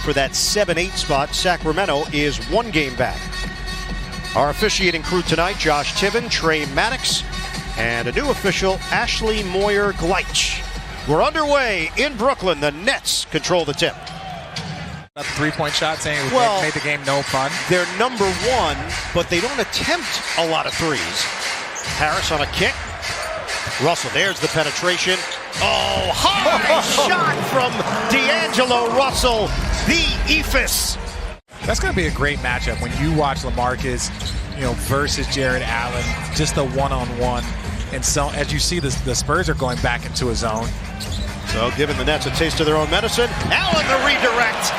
for that 7-8 spot. Sacramento is 1 game back. Our officiating crew tonight, Josh Tiven, Trey Maddox, and a new official, Ashley Moyer-Gleich. We're underway in Brooklyn. The Nets control the tip. A three-point shot saying it made the game no fun. They're number 1, but they don't attempt a lot of threes. Harris on a kick. Russell, there's the penetration. Oh, high shot from D'Angelo Russell, the Ephus. That's going to be a great matchup when you watch LaMarcus, versus Jared Allen, just a one-on-one. And so, as you see, the Spurs are going back into a zone. So, giving the Nets a taste of their own medicine. Allen the redirect.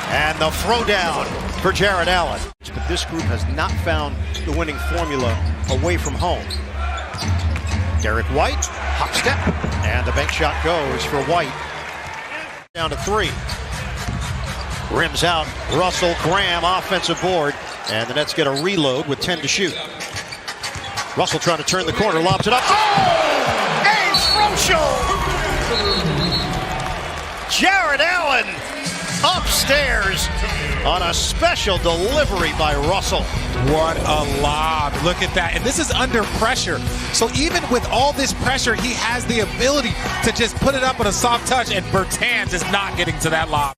And the throwdown for Jared Allen. But this group has not found the winning formula away from home. Derek White, hop step, and the bank shot goes for White. Down to 3. Rims out, Russell, Graham, offensive board, and the Nets get a reload with 10 to shoot. Russell trying to turn the corner, lobs it up. Oh! A throw. Jared Allen upstairs on a special delivery by Russell. What a lob. Look at that. And this is under pressure. So even with all this pressure, he has the ability to just put it up on a soft touch, and Bertans is not getting to that lob.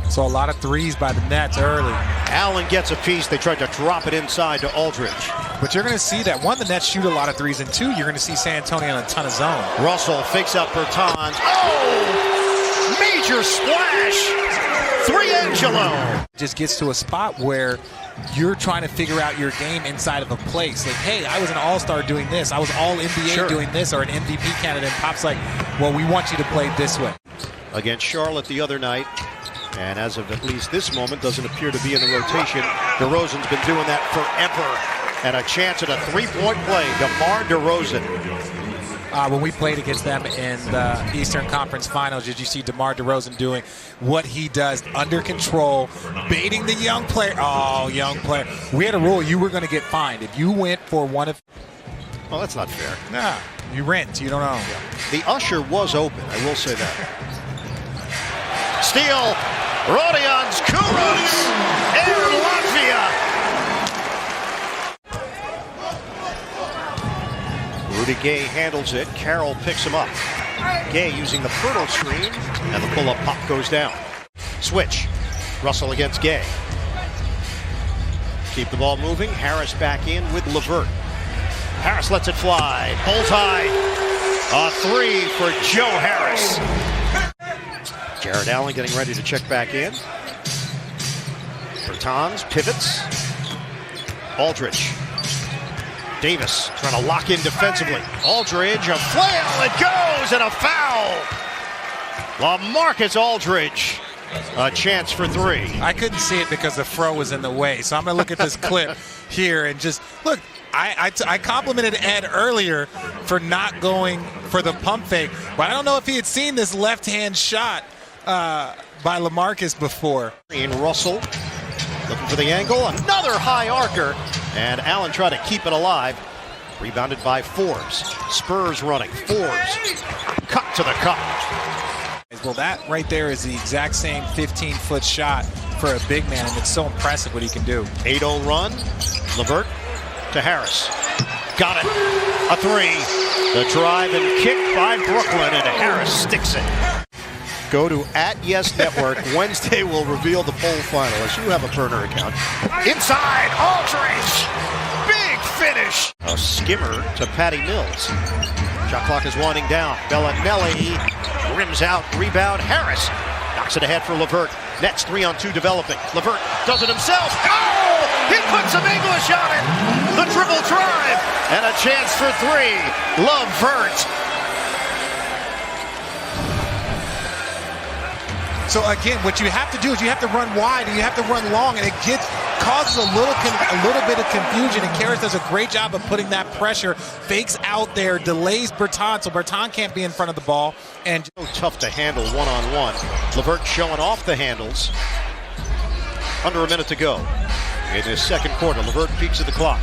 So a lot of threes by the Nets early. Allen gets a piece. They tried to drop it inside to Aldridge. But you're going to see that, 1, the Nets shoot a lot of threes, and 2, you're going to see San Antonio in a ton of zone. Russell fakes out Bertans. Oh! Major splash! 3-Angelo. Just gets to a spot where you're trying to figure out your game inside of a place. Like, hey, I was an all-star doing this. I was all-NBA doing this, or an MVP candidate. And Pop's like, well, we want you to play this way. Against Charlotte the other night. And as of at least this moment, doesn't appear to be in the rotation. DeRozan's been doing that forever. And a chance at a 3-point play. DeMar DeRozan. When we played against them in the Eastern Conference Finals, did you see DeMar DeRozan doing what he does under control, baiting the young player? Oh, young player. We had a rule you were going to get fined. If you went for one of... Well, that's not fair. Nah, you rent. You don't own. The usher was open. I will say that. Steal. Rodions Kurucs. Air Latvia. Rudy Gay handles it. Carroll picks him up. Gay using the Pirtle screen, and the pull-up pop goes down. Switch. Russell against Gay. Keep the ball moving. Harris back in with LeVert. Harris lets it fly. Bullseye. A 3 for Joe Harris. Jared Allen getting ready to check back in. Bertans pivots. Aldridge. Davis trying to lock in defensively. Aldridge, a flail, it goes, and a foul. LaMarcus Aldridge, a chance for 3. I couldn't see it because the fro was in the way, so I'm going to look at this clip here and just, look, I complimented Ed earlier for not going for the pump fake, but I don't know if he had seen this left-hand shot by LaMarcus before. And Russell looking for the angle, another high arcer, and Allen tried to keep it alive. Rebounded by Forbes. Spurs running. Forbes cut to the cup. Well, that right there is the exact same 15-foot shot for a big man, and it's so impressive what he can do. 8-0 run. LeVert to Harris. Got it. A 3. The drive and kick by Brooklyn, and Harris sticks it. Go to @YesNetwork. Wednesday will reveal the poll finalists. You have a burner account. Inside, Aldridge. Big finish. A skimmer to Patty Mills. Shot clock is winding down. Bellinelli rims out. Rebound. Harris knocks it ahead for LeVert. Nets 3-on-2 developing. LeVert does it himself. Oh! He puts some English on it. The dribble drive. And a chance for 3. LeVert. So again, what you have to do is you have to run wide and you have to run long, and it causes a little bit of confusion. And Karras does a great job of putting that pressure, fakes out there, delays Bertans, so Bertans can't be in front of the ball. And so tough to handle one-on-one. LeVert showing off the handles. Under a minute to go in this second quarter. LeVert peeks at the clock.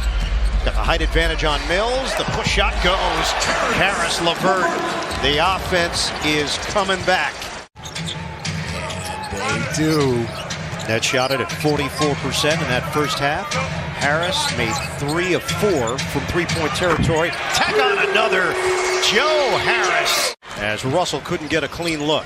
Got the height advantage on Mills. The push shot goes. Karras, LeVert. The offense is coming back. They do? Nets shot it at 44% in that first half. Harris made 3 of 4 from three-point territory. Tack on another. Joe Harris. As Russell couldn't get a clean look.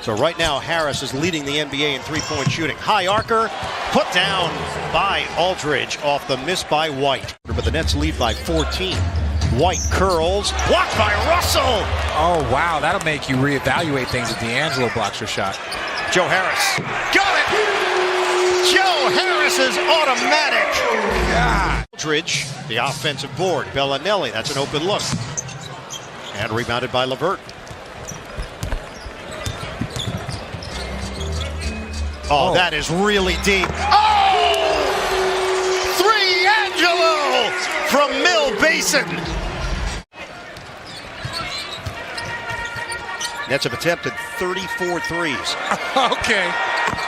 So right now Harris is leading the NBA in three-point shooting. High arcer, put down by Aldridge off the miss by White. But the Nets lead by 14. White curls, blocked by Russell. Oh, wow, that'll make you reevaluate things if D'Angelo blocks your shot. Joe Harris, got it! Joe Harris is automatic. God. Aldridge, the offensive board. Bellinelli, that's an open look. And rebounded by LeVert. Oh, that is really deep. Oh! 3 Angelo from Mill Basin. Nets have attempted 34 threes. Okay.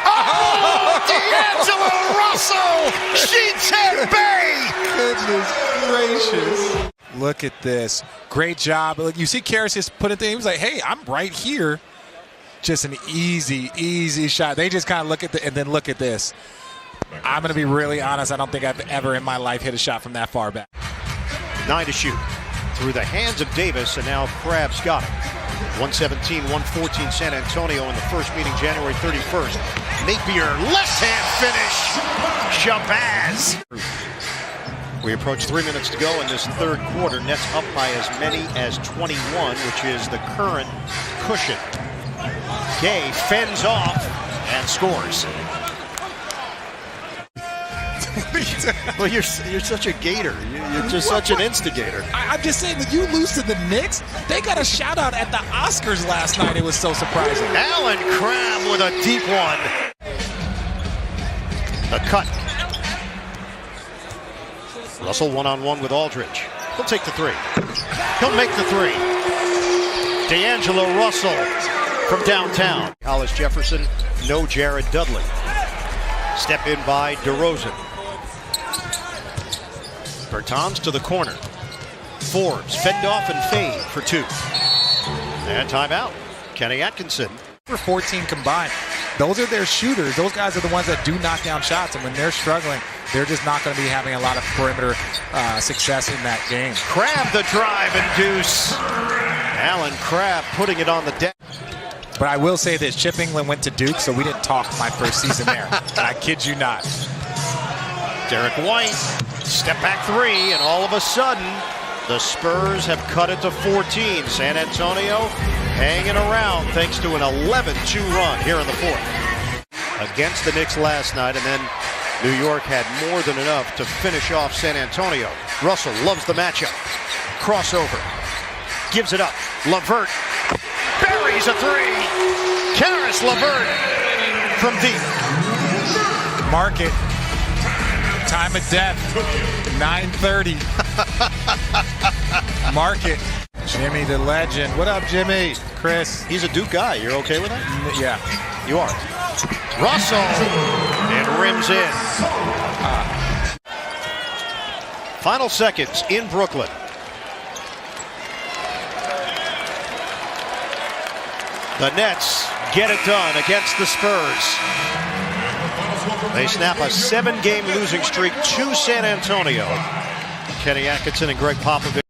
Oh! D'Angelo Russell! Sheets head Bay! Goodness gracious. Look at this. Great job. Look, you see Karras just put it there. He was like, hey, I'm right here. Just an easy shot. They just kind of look at and then look at this. I'm going to be really honest. I don't think I've ever in my life hit a shot from that far back. 9 to shoot. Through the hands of Davis, and now Crabbe's got it. 117-114 San Antonio in the first meeting January 31st. Napier, left-hand finish. Shabazz. We approach 3 minutes to go in this third quarter. Nets up by as many as 21, which is the current cushion. Gay fends off and scores. Well, you're such a gator. You're just such an instigator. I'm just saying, when you lose to the Knicks, they got a shout out at the Oscars last night. It was so surprising. Allen Crabbe with a deep one. The cut. Russell one-on-one with Aldridge. He'll take the 3. He'll make the 3. D'Angelo Russell from downtown. Hollis Jefferson, no Jared Dudley. Step in by DeRozan. Bertans to the corner. Forbes fend off and fade for 2. And timeout. Kenny Atkinson. For 14 combined. Those are their shooters. Those guys are the ones that do knock down shots. And when they're struggling, they're just not going to be having a lot of perimeter success in that game. Crabbe the drive and deuce. Allen Crabbe putting it on the deck. But I will say this, Chip England went to Duke, so we didn't talk my first season there. And I kid you not. Derek White, step back 3, and all of a sudden, the Spurs have cut it to 14. San Antonio hanging around thanks to an 11-2 run here in the fourth. Against the Knicks last night, and then New York had more than enough to finish off San Antonio. Russell loves the matchup. Crossover. Gives it up. LeVert buries a 3. Karras LeVert from deep. Mark it. Time of death. 9:30. Mark it. Jimmy the legend. What up, Jimmy? Chris. He's a Duke guy. You're okay with that? Yeah. You are. Russell. And rims in. Final seconds in Brooklyn. The Nets get it done against the Spurs. They snap a 7-game losing streak to San Antonio. Kenny Atkinson and Greg Popovich.